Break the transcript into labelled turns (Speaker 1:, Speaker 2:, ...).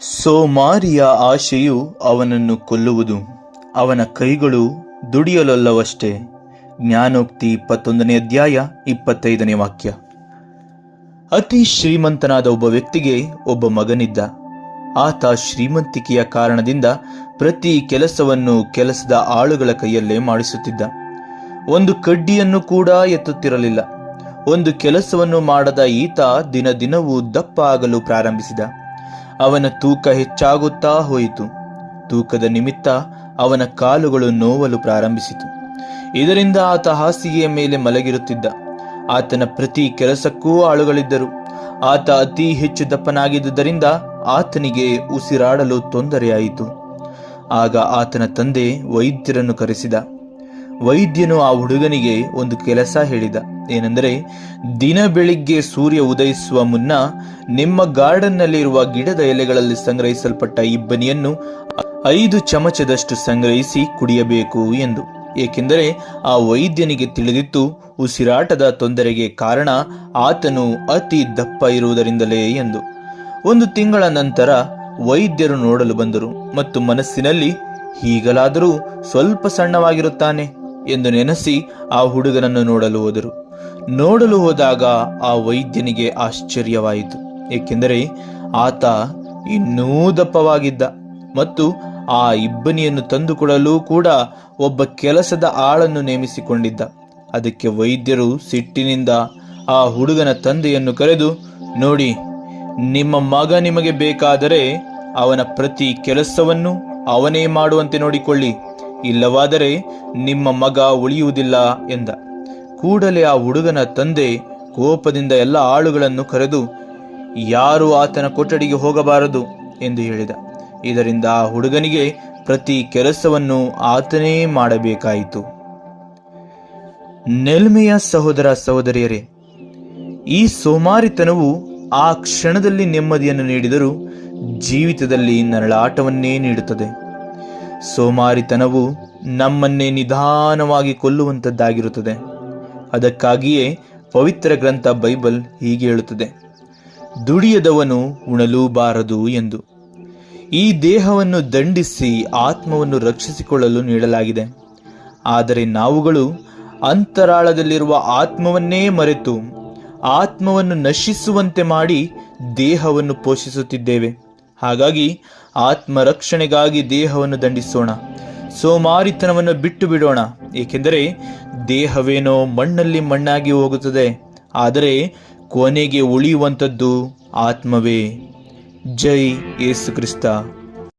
Speaker 1: ಸೋಮಾರಿಯ ಆಶೆಯು ಅವನನ್ನು ಕೊಲ್ಲುವುದು, ಅವನ ಕೈಗಳು ದುಡಿಯಲೊಲ್ಲವಷ್ಟೇ. ಜ್ಞಾನೋಕ್ತಿ 21ನೇ ಅಧ್ಯಾಯ 25ನೇ ವಾಕ್ಯ. ಅತಿ ಶ್ರೀಮಂತನಾದ ಒಬ್ಬ ವ್ಯಕ್ತಿಗೆ ಒಬ್ಬ ಮಗನಿದ್ದ. ಆತ ಶ್ರೀಮಂತಿಕೆಯ ಕಾರಣದಿಂದ ಪ್ರತಿ ಕೆಲಸವನ್ನು ಕೆಲಸದ ಆಳುಗಳ ಕೈಯಲ್ಲೇ ಮಾಡಿಸುತ್ತಿದ್ದ. ಒಂದು ಕಡ್ಡಿಯನ್ನು ಕೂಡ ಎತ್ತುತ್ತಿರಲಿಲ್ಲ. ಒಂದು ಕೆಲಸವನ್ನು ಮಾಡದ ಈತ ದಿನ ದಿನವೂ ದಪ್ಪ ಆಗಲು ಪ್ರಾರಂಭಿಸಿದ. ಅವನ ತೂಕ ಹೆಚ್ಚಾಗುತ್ತಾ ಹೋಯಿತು. ತೂಕದ ನಿಮಿತ್ತ ಅವನ ಕಾಲುಗಳು ನೋವಲು ಪ್ರಾರಂಭಿಸಿತು. ಇದರಿಂದ ಆತ ಹಾಸಿಗೆಯ ಮೇಲೆ ಮಲಗಿರುತ್ತಿದ್ದ. ಆತನ ಪ್ರತಿ ಕೆಲಸಕ್ಕೂ ಆಳುಗಳಿದ್ದರು. ಆತ ಅತಿ ಹೆಚ್ಚು ದಪ್ಪನಾಗಿದ್ದುದರಿಂದ ಆತನಿಗೆ ಉಸಿರಾಡಲು ತೊಂದರೆಯಾಯಿತು. ಆಗ ಆತನ ತಂದೆ ವೈದ್ಯರನ್ನು ಕರೆಸಿದ. ವೈದ್ಯನು ಆ ಹುಡುಗನಿಗೆ ಒಂದು ಕೆಲಸ ಹೇಳಿದ. ಏನೆಂದರೆ, ದಿನ ಬೆಳಿಗ್ಗೆ ಸೂರ್ಯ ಉದಯಿಸುವ ಮುನ್ನ ನಿಮ್ಮ ಗಾರ್ಡನ್ನಲ್ಲಿರುವ ಗಿಡದ ಎಲೆಗಳಲ್ಲಿ ಸಂಗ್ರಹಿಸಲ್ಪಟ್ಟ ಇಬ್ಬನಿಯನ್ನು 5 ಚಮಚದಷ್ಟು ಸಂಗ್ರಹಿಸಿ ಕುಡಿಯಬೇಕು ಎಂದು. ಏಕೆಂದರೆ ಆ ವೈದ್ಯನಿಗೆ ತಿಳಿದಿತ್ತು, ಉಸಿರಾಟದ ತೊಂದರೆಗೆ ಕಾರಣ ಆತನು ಅತಿ ದಪ್ಪ ಇರುವುದರಿಂದಲೇ ಎಂದು. 1 ತಿಂಗಳ ನಂತರ ವೈದ್ಯರು ನೋಡಲು ಬಂದರು ಮತ್ತು ಮನಸ್ಸಿನಲ್ಲಿ, ಹೀಗಲಾದರೂ ಸ್ವಲ್ಪ ಸಣ್ಣವಾಗಿರುತ್ತಾನೆ ಎಂದು ನೆನೆಸಿ ಆ ಹುಡುಗನನ್ನು ನೋಡಲು ಹೋದರು. ನೋಡಲು ಹೋದಾಗ ಆ ವೈದ್ಯನಿಗೆ ಆಶ್ಚರ್ಯವಾಯಿತು. ಏಕೆಂದರೆ ಆತ ಇನ್ನೂ ದಪ್ಪವಾಗಿದ್ದ ಮತ್ತು ಆ ಇಬ್ಬನಿಯನ್ನು ತಂದುಕೊಡಲು ಕೂಡ ಒಬ್ಬ ಕೆಲಸದ ಆಳನ್ನು ನೇಮಿಸಿಕೊಂಡಿದ್ದ. ಅದಕ್ಕೆ ವೈದ್ಯರು ಸಿಟ್ಟಿನಿಂದ ಆ ಹುಡುಗನ ತಂದೆಯನ್ನು ಕರೆದು, ನೋಡಿ, ನಿಮ್ಮ ಮಗ ನಿಮಗೆ ಬೇಕಾದರೆ ಅವನ ಪ್ರತಿ ಕೆಲಸವನ್ನು ಅವನೇ ಮಾಡುವಂತೆ ನೋಡಿಕೊಳ್ಳಿ, ಇಲ್ಲವಾದರೆ ನಿಮ್ಮ ಮಗ ಉಳಿಯುವುದಿಲ್ಲ ಎಂದ. ಕೂಡಲೇ ಆ ಹುಡುಗನ ತಂದೆ ಕೋಪದಿಂದ ಎಲ್ಲ ಆಳುಗಳನ್ನು ಕರೆದು, ಯಾರೂ ಆತನ ಕೊಠಡಿಗೆ ಹೋಗಬಾರದು ಎಂದು ಹೇಳಿದ. ಇದರಿಂದ ಆ ಹುಡುಗನಿಗೆ ಪ್ರತಿ ಕೆಲಸವನ್ನು ಆತನೇ ಮಾಡಬೇಕಾಯಿತು. ನೆಲ್ಮೆಯ ಸಹೋದರ ಸಹೋದರಿಯರೇ, ಈ ಸೋಮಾರಿತನವು ಆ ಕ್ಷಣದಲ್ಲಿ ನೆಮ್ಮದಿಯನ್ನು ನೀಡಿದರೂ ಜೀವಿತದಲ್ಲಿ ನರಳಾಟವನ್ನೇ ನೀಡುತ್ತದೆ. ಸೋಮಾರಿತನವು ನಮ್ಮನ್ನೇ ನಿಧಾನವಾಗಿ ಕೊಲ್ಲುವಂಥದ್ದಾಗಿರುತ್ತದೆ. ಅದಕ್ಕಾಗಿಯೇ ಪವಿತ್ರ ಗ್ರಂಥ ಬೈಬಲ್ ಹೀಗೆ ಹೇಳುತ್ತದೆ, ದುಡಿಯದವನು ಉಣಲೂಬಾರದು ಎಂದು. ಈ ದೇಹವನ್ನು ದಂಡಿಸಿ ಆತ್ಮವನ್ನು ರಕ್ಷಿಸಿಕೊಳ್ಳಲು ನೀಡಲಾಗಿದೆ. ಆದರೆ ನಾವುಗಳು ಅಂತರಾಳದಲ್ಲಿರುವ ಆತ್ಮವನ್ನೇ ಮರೆತು ಆತ್ಮವನ್ನು ನಶಿಸುವಂತೆ ಮಾಡಿ ದೇಹವನ್ನು ಪೋಷಿಸುತ್ತಿದ್ದೇವೆ. ಹಾಗಾಗಿ ಆತ್ಮರಕ್ಷಣೆಗಾಗಿ ದೇಹವನ್ನು ದಂಡಿಸೋಣ, ಸೋಮಾರಿತನವನ್ನು ಬಿಟ್ಟು ಬಿಡೋಣ. ಏಕೆಂದರೆ ದೇಹವೇನೋ ಮಣ್ಣಲ್ಲಿ ಮಣ್ಣಾಗಿ ಹೋಗುತ್ತದೆ, ಆದರೆ ಕೊನೆಗೆ ಉಳಿಯುವಂಥದ್ದು ಆತ್ಮವೇ. ಜೈ ಯೇಸು ಕ್ರಿಸ್ತ.